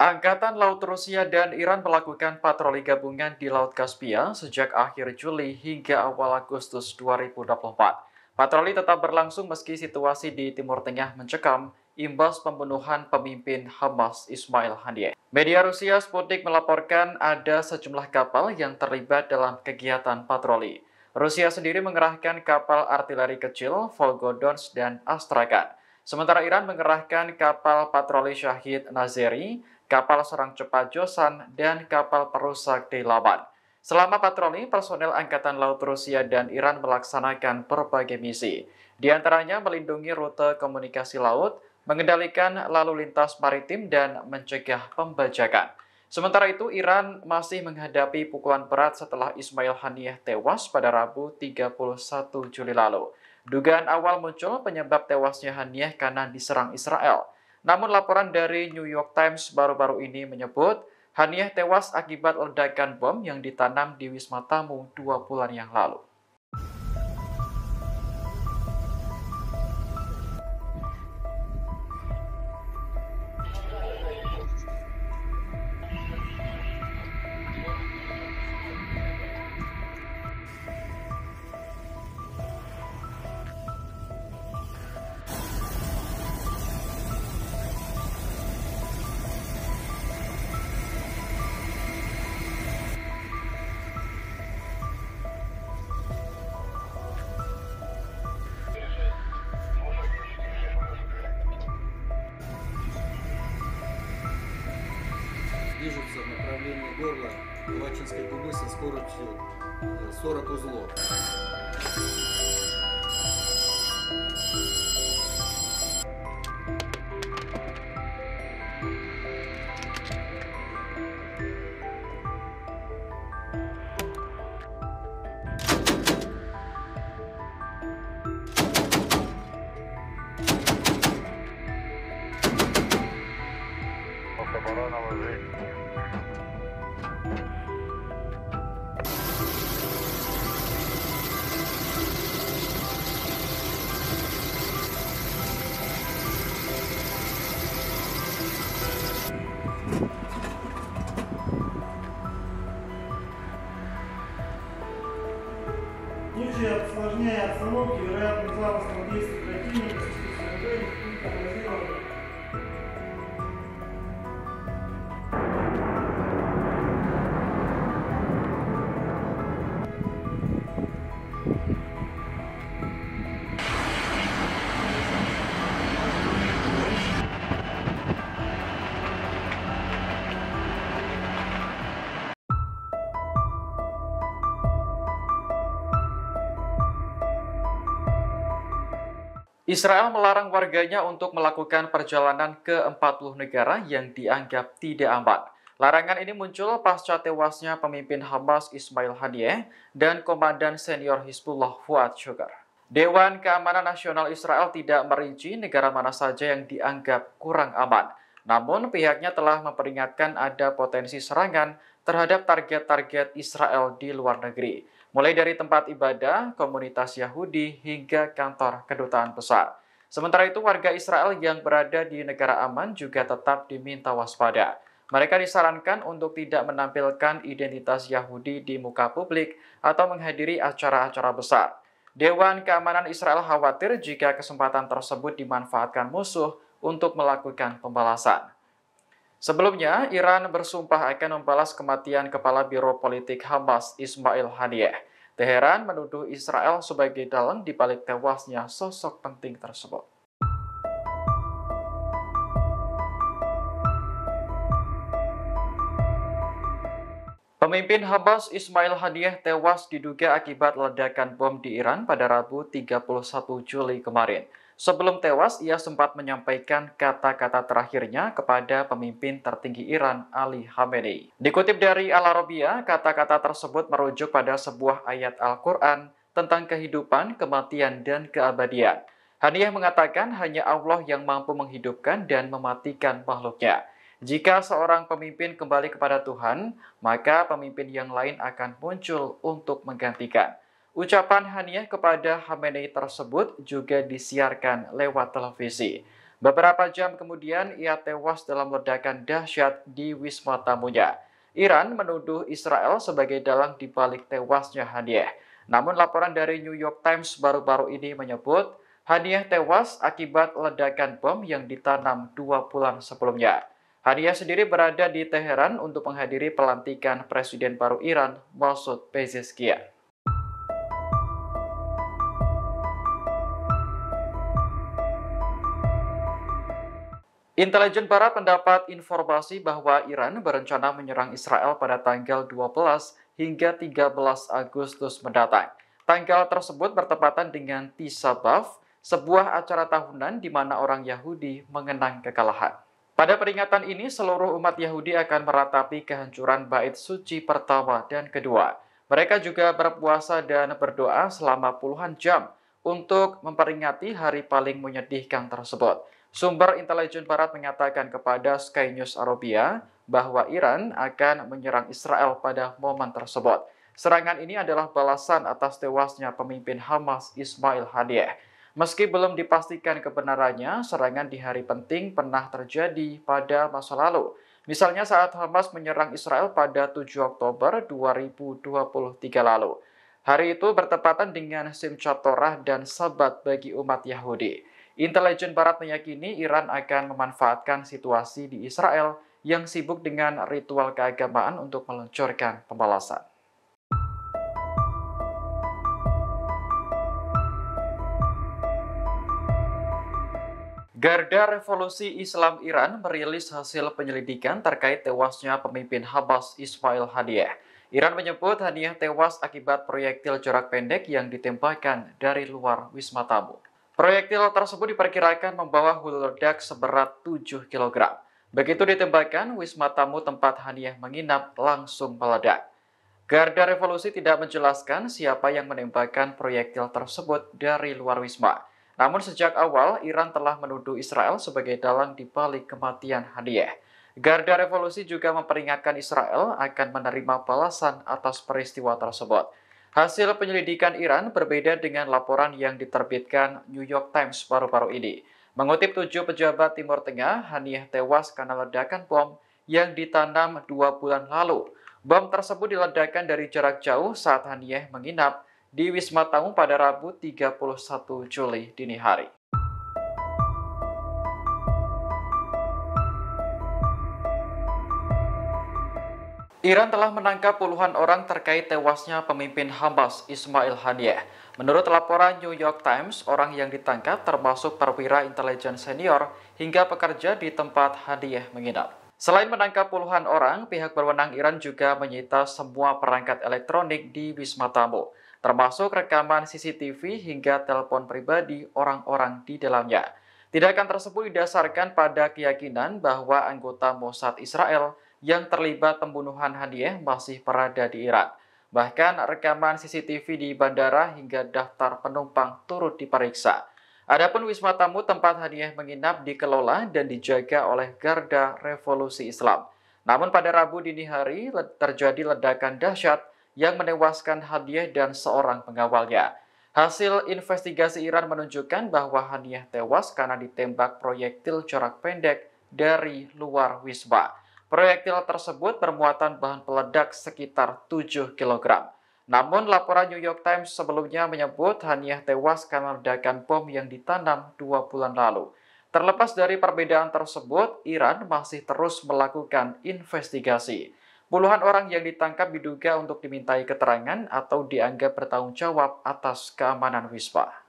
Angkatan Laut Rusia dan Iran melakukan patroli gabungan di Laut Kaspia sejak akhir Juli hingga awal Agustus 2024. Patroli tetap berlangsung meski situasi di Timur Tengah mencekam imbas pembunuhan pemimpin Hamas Ismail Haniyeh. Media Rusia Sputnik melaporkan ada sejumlah kapal yang terlibat dalam kegiatan patroli. Rusia sendiri mengerahkan kapal artileri kecil Volgodons dan Astrakhan. Sementara Iran mengerahkan kapal patroli Syahid Nazeri, kapal serang cepat Josan, dan kapal perusak di Laban. Selama patroli, personel Angkatan Laut Rusia dan Iran melaksanakan berbagai misi. Di antaranya melindungi rute komunikasi laut, mengendalikan lalu lintas maritim, dan mencegah pembajakan. Sementara itu, Iran masih menghadapi pukulan berat setelah Ismail Haniyeh tewas pada Rabu 31 Juli lalu. Dugaan awal muncul penyebab tewasnya Haniyeh karena diserang Israel. Namun laporan dari New York Times baru-baru ini menyebut Haniyeh tewas akibat ledakan bom yang ditanam di Wisma Tamu 2 bulan yang lalu. Движется в направлении горла Лачинской губы со скоростью 40 узлов. В случае осложнения обстановки, вероятным замыслом действий противника с использованием пунктов базирования. Israel melarang warganya untuk melakukan perjalanan ke 40 negara yang dianggap tidak aman. Larangan ini muncul pasca tewasnya pemimpin Hamas Ismail Haniyeh dan komandan senior Hizbullah Fuad Shukar. Dewan Keamanan Nasional Israel tidak merinci negara mana saja yang dianggap kurang aman. Namun pihaknya telah memperingatkan ada potensi serangan terhadap target-target Israel di luar negeri, mulai dari tempat ibadah, komunitas Yahudi, hingga kantor kedutaan besar. Sementara itu, warga Israel yang berada di negara aman juga tetap diminta waspada. Mereka disarankan untuk tidak menampilkan identitas Yahudi di muka publik atau menghadiri acara-acara besar. Dewan Keamanan Israel khawatir jika kesempatan tersebut dimanfaatkan musuh untuk melakukan pembalasan. Sebelumnya, Iran bersumpah akan membalas kematian Kepala Biro Politik Hamas Ismail Haniyeh. Teheran menuduh Israel sebagai dalang di balik tewasnya sosok penting tersebut. Pemimpin Hamas Ismail Haniyeh tewas diduga akibat ledakan bom di Iran pada Rabu 31 Juli kemarin. Sebelum tewas, ia sempat menyampaikan kata-kata terakhirnya kepada pemimpin tertinggi Iran, Ali Khamenei. Dikutip dari Al-Arabiya, kata-kata tersebut merujuk pada sebuah ayat Al-Quran tentang kehidupan, kematian, dan keabadian. Haniyeh mengatakan hanya Allah yang mampu menghidupkan dan mematikan makhluknya. Jika seorang pemimpin kembali kepada Tuhan, maka pemimpin yang lain akan muncul untuk menggantikan. Ucapan Haniyeh kepada Khamenei tersebut juga disiarkan lewat televisi. Beberapa jam kemudian, ia tewas dalam ledakan dahsyat di wisma tamunya. Iran menuduh Israel sebagai dalang di balik tewasnya Haniyeh. Namun laporan dari New York Times baru-baru ini menyebut Haniyeh tewas akibat ledakan bom yang ditanam 2 bulan sebelumnya. Haniyeh sendiri berada di Teheran untuk menghadiri pelantikan Presiden baru Iran, Masoud Pezeshkian. Intelijen Barat mendapat informasi bahwa Iran berencana menyerang Israel pada tanggal 12 hingga 13 Agustus mendatang. Tanggal tersebut bertepatan dengan Tisha B'Av, sebuah acara tahunan di mana orang Yahudi mengenang kekalahan. Pada peringatan ini, seluruh umat Yahudi akan meratapi kehancuran bait suci pertama dan kedua. Mereka juga berpuasa dan berdoa selama puluhan jam untuk memperingati hari paling menyedihkan tersebut. Sumber intelijen Barat mengatakan kepada Sky News Arabia bahwa Iran akan menyerang Israel pada momen tersebut. Serangan ini adalah balasan atas tewasnya pemimpin Hamas Ismail Haniyeh. Meski belum dipastikan kebenarannya, serangan di hari penting pernah terjadi pada masa lalu. Misalnya saat Hamas menyerang Israel pada 7 Oktober 2023 lalu. Hari itu bertepatan dengan Simchat Torah dan Sabat bagi umat Yahudi. Intelijen Barat meyakini Iran akan memanfaatkan situasi di Israel yang sibuk dengan ritual keagamaan untuk meluncurkan pembalasan. Garda Revolusi Islam Iran merilis hasil penyelidikan terkait tewasnya pemimpin Hamas Ismail Haniyeh. Iran menyebut Haniyeh tewas akibat proyektil jarak pendek yang ditembakkan dari luar wisma tamu. Proyektil tersebut diperkirakan membawa hulu ledak seberat 7 kg. Begitu ditembakkan, wisma tamu tempat Haniyeh menginap langsung meledak. Garda Revolusi tidak menjelaskan siapa yang menembakkan proyektil tersebut dari luar wisma. Namun sejak awal, Iran telah menuduh Israel sebagai dalang di balik kematian Haniyeh. Garda Revolusi juga memperingatkan Israel akan menerima balasan atas peristiwa tersebut. Hasil penyelidikan Iran berbeda dengan laporan yang diterbitkan New York Times baru-baru ini. Mengutip 7 pejabat Timur Tengah, Haniyeh tewas karena ledakan bom yang ditanam 2 bulan lalu. Bom tersebut diledakkan dari jarak jauh saat Haniyeh menginap di Wisma Tamu pada Rabu 31 Juli dini hari. Iran telah menangkap puluhan orang terkait tewasnya pemimpin Hamas Ismail Haniyeh. Menurut laporan New York Times, orang yang ditangkap termasuk perwira intelijen senior hingga pekerja di tempat Haniyeh menginap. Selain menangkap puluhan orang, pihak berwenang Iran juga menyita semua perangkat elektronik di Wisma Tamu, termasuk rekaman CCTV hingga telepon pribadi orang-orang di dalamnya. Tindakan tersebut didasarkan pada keyakinan bahwa anggota Mossad Israel yang terlibat pembunuhan Haniyeh masih berada di Iran. Bahkan rekaman CCTV di bandara hingga daftar penumpang turut diperiksa. Adapun Wisma Tamu tempat Haniyeh menginap dikelola dan dijaga oleh Garda Revolusi Islam. Namun pada Rabu dini hari terjadi ledakan dahsyat yang menewaskan Haniyeh dan seorang pengawalnya. Hasil investigasi Iran menunjukkan bahwa Haniyeh tewas karena ditembak proyektil jarak pendek dari luar wisma. Proyektil tersebut bermuatan bahan peledak sekitar 7 kg. Namun laporan New York Times sebelumnya menyebut Haniyeh tewas karena ledakan bom yang ditanam 2 bulan lalu. Terlepas dari perbedaan tersebut, Iran masih terus melakukan investigasi. Puluhan orang yang ditangkap diduga untuk dimintai keterangan atau dianggap bertanggung jawab atas keamanan wisma.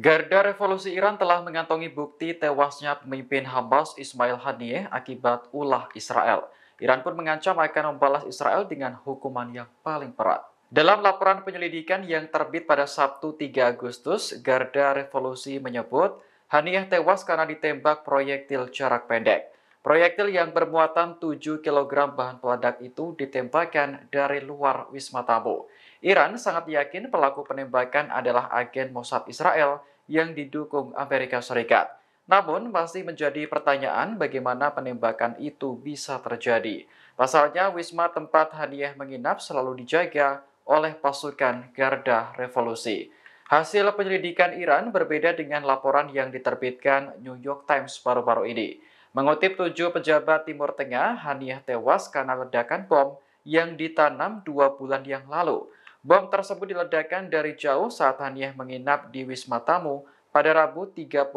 Garda Revolusi Iran telah mengantongi bukti tewasnya pemimpin Hamas Ismail Haniyeh akibat ulah Israel. Iran pun mengancam akan membalas Israel dengan hukuman yang paling berat. Dalam laporan penyelidikan yang terbit pada Sabtu 3 Agustus, Garda Revolusi menyebut Haniyeh tewas karena ditembak proyektil jarak pendek. Proyektil yang bermuatan 7 kg bahan peledak itu ditembakkan dari luar Wisma Tamu. Iran sangat yakin pelaku penembakan adalah agen Mossad Israel yang didukung Amerika Serikat. Namun masih menjadi pertanyaan bagaimana penembakan itu bisa terjadi. Pasalnya Wisma tempat Haniyeh menginap selalu dijaga oleh pasukan Garda Revolusi. Hasil penyelidikan Iran berbeda dengan laporan yang diterbitkan New York Times baru-baru ini. Mengutip 7 pejabat Timur Tengah, Haniyeh tewas karena ledakan bom yang ditanam 2 bulan yang lalu. Bom tersebut diledakkan dari jauh saat Haniyeh menginap di Wisma Tamu pada Rabu 31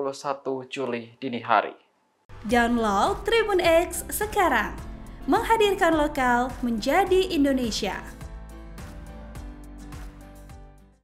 Juli dini hari. Download Tribun X sekarang, menghadirkan lokal menjadi Indonesia.